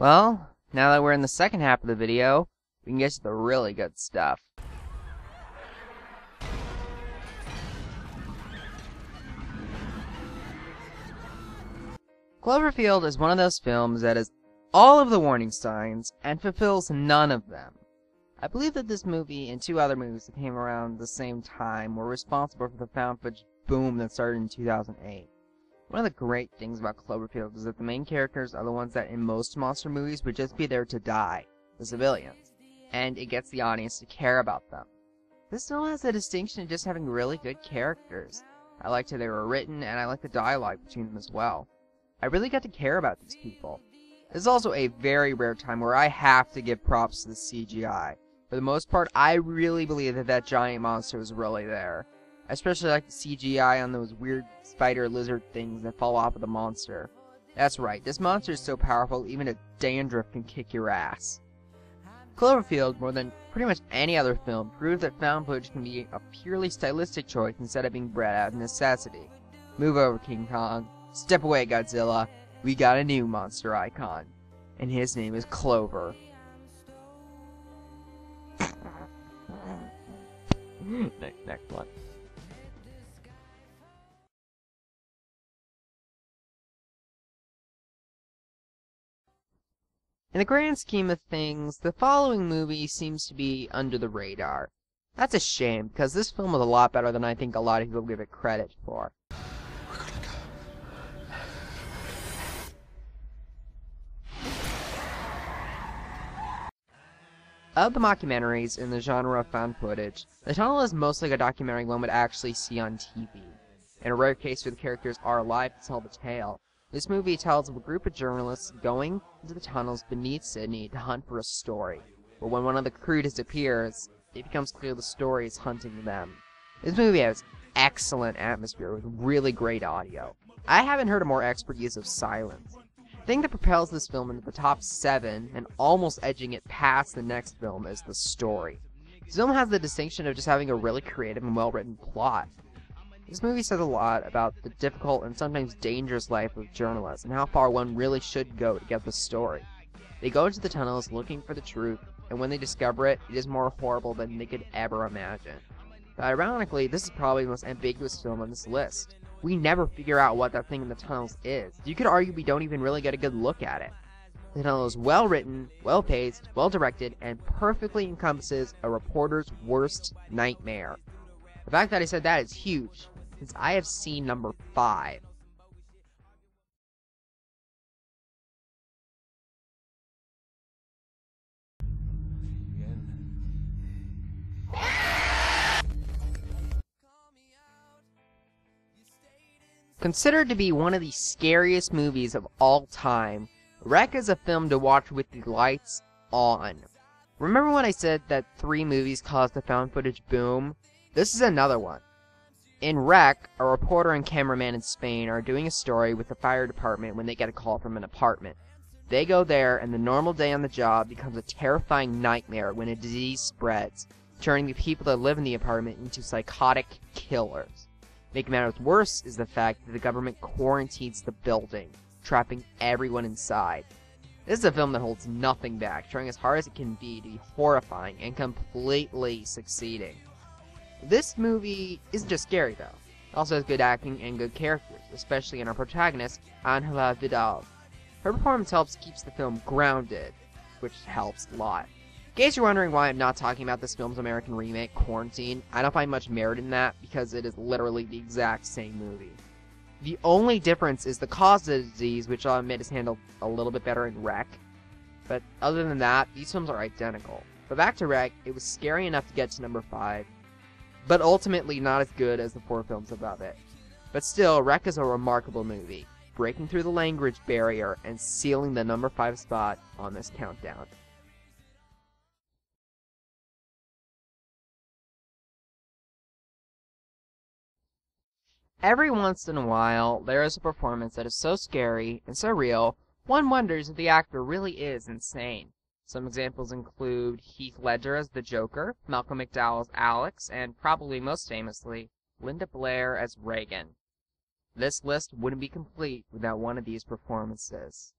Well, now that we're in the second half of the video, we can get to the really good stuff. Cloverfield is one of those films that has all of the warning signs and fulfills none of them. I believe that this movie and two other movies that came around the same time were responsible for the found footage boom that started in 2008. One of the great things about Cloverfield is that the main characters are the ones that in most monster movies would just be there to die, the civilians, and it gets the audience to care about them. This still has the distinction of just having really good characters. I liked how they were written, and I liked the dialogue between them as well. I really got to care about these people. This is also a very rare time where I have to give props to the CGI. For the most part, I really believe that that giant monster was really there. I especially like the CGI on those weird spider lizard things that fall off of the monster. That's right, this monster is so powerful even a dandruff can kick your ass. Cloverfield, more than pretty much any other film, proved that found footage can be a purely stylistic choice instead of being bred out of necessity. Move over, King Kong. Step away, Godzilla. We got a new monster icon. And his name is Clover. Next one. In the grand scheme of things, the following movie seems to be under the radar. That's a shame, because this film was a lot better than I think a lot of people give it credit for. Of the mockumentaries in the genre of found footage, The Tunnel is mostly like a documentary one would actually see on TV. In a rare case where the characters are alive to tell the tale, this movie tells of a group of journalists going into the tunnels beneath Sydney to hunt for a story. But when one of the crew disappears, it becomes clear the story is hunting them. This movie has excellent atmosphere with really great audio. I haven't heard a more expert use of silence. The thing that propels this film into the top 7 and almost edging it past the next film is the story. This film has the distinction of just having a really creative and well-written plot. This movie says a lot about the difficult and sometimes dangerous life of journalists and how far one really should go to get the story. They go into the tunnels looking for the truth, and when they discover it, it is more horrible than they could ever imagine. But ironically, this is probably the most ambiguous film on this list. We never figure out what that thing in the tunnels is. You could argue we don't even really get a good look at it. The Tunnel is well written, well paced, well directed, and perfectly encompasses a reporter's worst nightmare. The fact that I said that is huge, since I have seen number 5. Considered to be one of the scariest movies of all time, Wreck is a film to watch with the lights on. Remember when I said that 3 movies caused the found footage boom? This is another one. In Wreck, a reporter and cameraman in Spain are doing a story with the fire department when they get a call from an apartment. They go there, and the normal day on the job becomes a terrifying nightmare when a disease spreads, turning the people that live in the apartment into psychotic killers. Making matters worse is the fact that the government quarantines the building, trapping everyone inside. This is a film that holds nothing back, trying as hard as it can be to be horrifying and completely succeeding. This movie isn't just scary though. It also has good acting and good characters, especially in our protagonist, Angela Vidal. Her performance helps keeps the film grounded, which helps a lot. In case you're wondering why I'm not talking about this film's American remake, Quarantine, I don't find much merit in that because it is literally the exact same movie. The only difference is the cause of the disease, which I'll admit is handled a little bit better in Wreck. But other than that, these films are identical. But back to Wreck, it was scary enough to get to number 5, but ultimately not as good as the 4 films above it. But still, Wreck is a remarkable movie, breaking through the language barrier and sealing the number 5 spot on this countdown. Every once in a while, there is a performance that is so scary and so real, one wonders if the actor really is insane. Some examples include Heath Ledger as the Joker, Malcolm McDowell as Alex, and probably most famously, Linda Blair as Reagan. This list wouldn't be complete without one of these performances.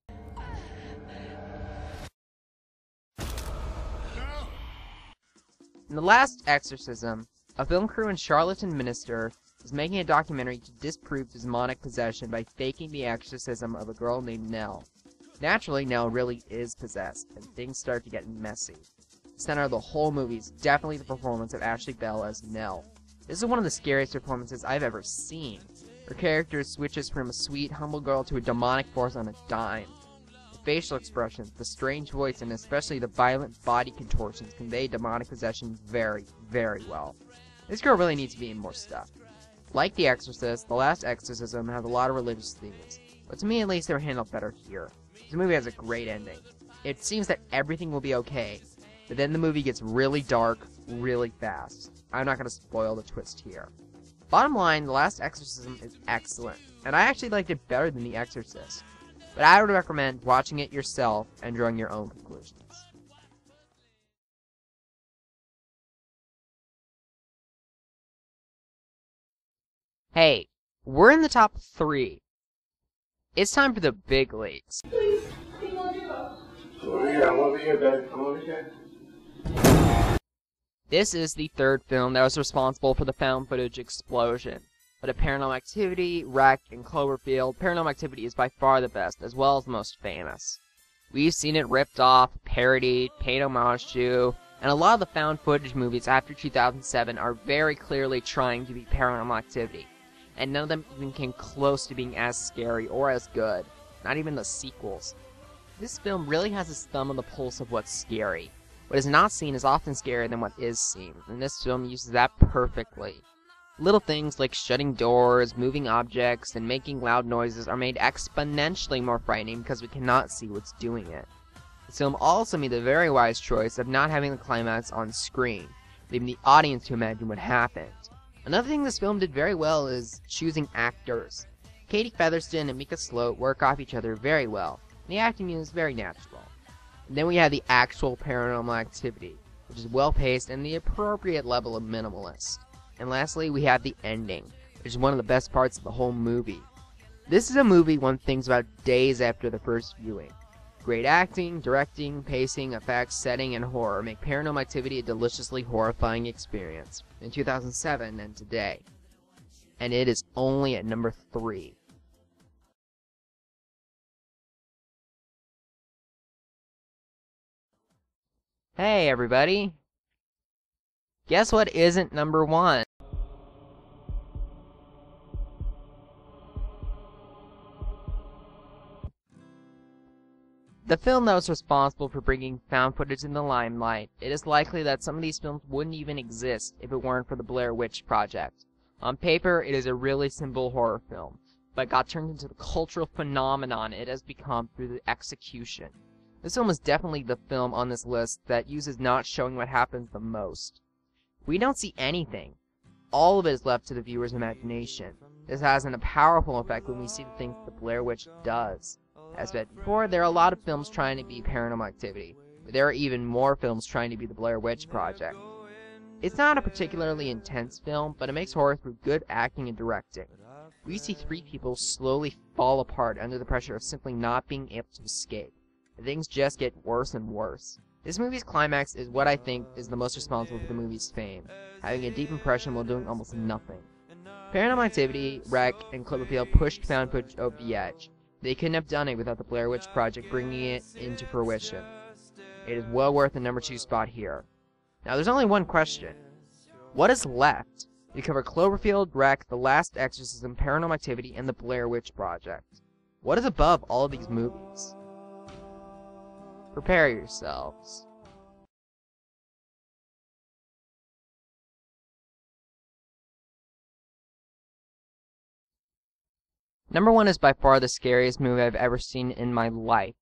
In The Last Exorcism, a film crew and charlatan minister is making a documentary to disprove demonic possession by faking the exorcism of a girl named Nell. Naturally, Nell really is possessed, and things start to get messy. The center of the whole movie is definitely the performance of Ashley Bell as Nell. This is one of the scariest performances I've ever seen. Her character switches from a sweet, humble girl to a demonic force on a dime. The facial expressions, the strange voice, and especially the violent body contortions convey demonic possession very, very well. This girl really needs to be in more stuff. Like The Exorcist, The Last Exorcism has a lot of religious themes, but to me at least they were handled better here. This movie has a great ending. It seems that everything will be okay, but then the movie gets really dark, really fast. I'm not going to spoil the twist here. Bottom line, The Last Exorcism is excellent, and I actually liked it better than The Exorcist, but I would recommend watching it yourself and drawing your own conclusions. Hey, we're in the top 3. It's time for the big leagues. Please, I'm over here, babe. I'm over here. This is the third film that was responsible for the found footage explosion. But at Paranormal Activity, Wreck, and Cloverfield, Paranormal Activity is by far the best, as well as the most famous. We've seen it ripped off, parodied, paid homage to, and a lot of the found footage movies after 2007 are very clearly trying to be Paranormal Activity. And none of them even came close to being as scary or as good. Not even the sequels. This film really has its thumb on the pulse of what's scary. What is not seen is often scarier than what is seen, and this film uses that perfectly. Little things like shutting doors, moving objects, and making loud noises are made exponentially more frightening because we cannot see what's doing it. This film also made the very wise choice of not having the climax on screen, leaving the audience to imagine what happened. Another thing this film did very well is choosing actors. Katie Featherston and Mika Sloat work off each other very well, and the acting is very natural. And then we have the actual Paranormal Activity, which is well-paced and the appropriate level of minimalist. And lastly, we have the ending, which is one of the best parts of the whole movie. This is a movie one thinks about days after the first viewing. Great acting, directing, pacing, effects, setting, and horror make Paranormal Activity a deliciously horrifying experience in 2007 and today. And it is only at number 3. Hey everybody! Guess what isn't number 1? The film that was responsible for bringing found footage in the limelight, it is likely that some of these films wouldn't even exist if it weren't for the Blair Witch Project. On paper, it is a really simple horror film, but got turned into the cultural phenomenon it has become through the execution. This film is definitely the film on this list that uses not showing what happens the most. We don't see anything. All of it is left to the viewer's imagination. This has a powerful effect when we see the things the Blair Witch does. As said before, there are a lot of films trying to be Paranormal Activity, but there are even more films trying to be the Blair Witch Project. It's not a particularly intense film, but it makes horror through good acting and directing. We see 3 people slowly fall apart under the pressure of simply not being able to escape. And things just get worse and worse. This movie's climax is what I think is the most responsible for the movie's fame, having a deep impression while doing almost nothing. Paranormal Activity, Wreck, and Cloverfield pushed found footage over the edge. They couldn't have done it without the Blair Witch Project bringing it into fruition. It is well worth the number 2 spot here. Now there's only one question. What is left? We cover Cloverfield, Wreck, The Last Exorcism, Paranormal Activity, and the Blair Witch Project. What is above all of these movies? Prepare yourselves. Number 1 is by far the scariest movie I've ever seen in my life.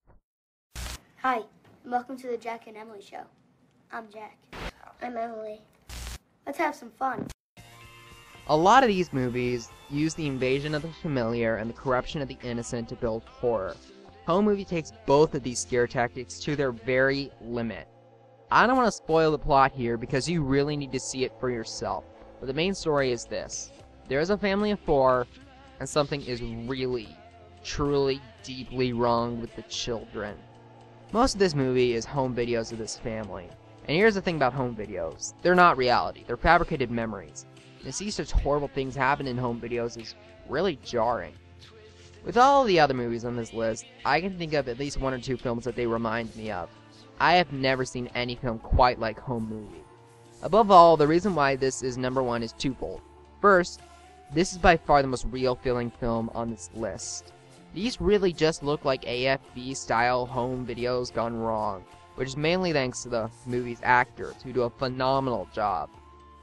Hi, and welcome to the Jack and Emily Show. I'm Jack. I'm Emily. Let's have some fun. A lot of these movies use the invasion of the familiar and the corruption of the innocent to build horror. Home movie takes both of these scare tactics to their very limit. I don't want to spoil the plot here because you really need to see it for yourself, but the main story is this. There is a family of 4, and something is really, truly, deeply wrong with the children. Most of this movie is home videos of this family. And here's the thing about home videos. They're not reality. They're fabricated memories. And to see such horrible things happen in home videos is really jarring. With all the other movies on this list, I can think of at least one or two films that they remind me of. I have never seen any film quite like Home Movie. Above all, the reason why this is number one is twofold. First, this is by far the most real-feeling film on this list. These really just look like AFV-style home videos gone wrong, which is mainly thanks to the movie's actors, who do a phenomenal job.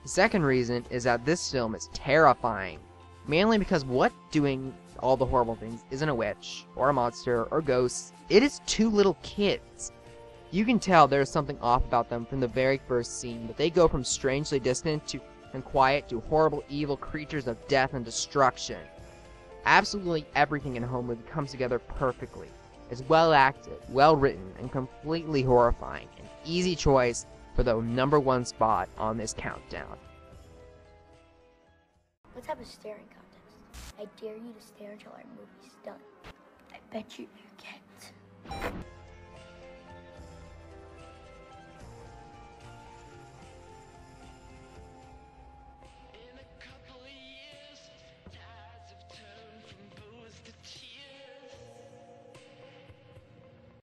The second reason is that this film is terrifying, mainly because what doing all the horrible things isn't a witch, or a monster, or ghosts. It is two little kids. You can tell there's something off about them from the very first scene, but they go from strangely distant and quiet to horrible evil creatures of death and destruction. Absolutely everything in Home Movie comes together perfectly. It's well acted, well written, and completely horrifying. An easy choice for the number one spot on this countdown. Let's have a staring contest. I dare you to stare until our movie's done. I bet you can't.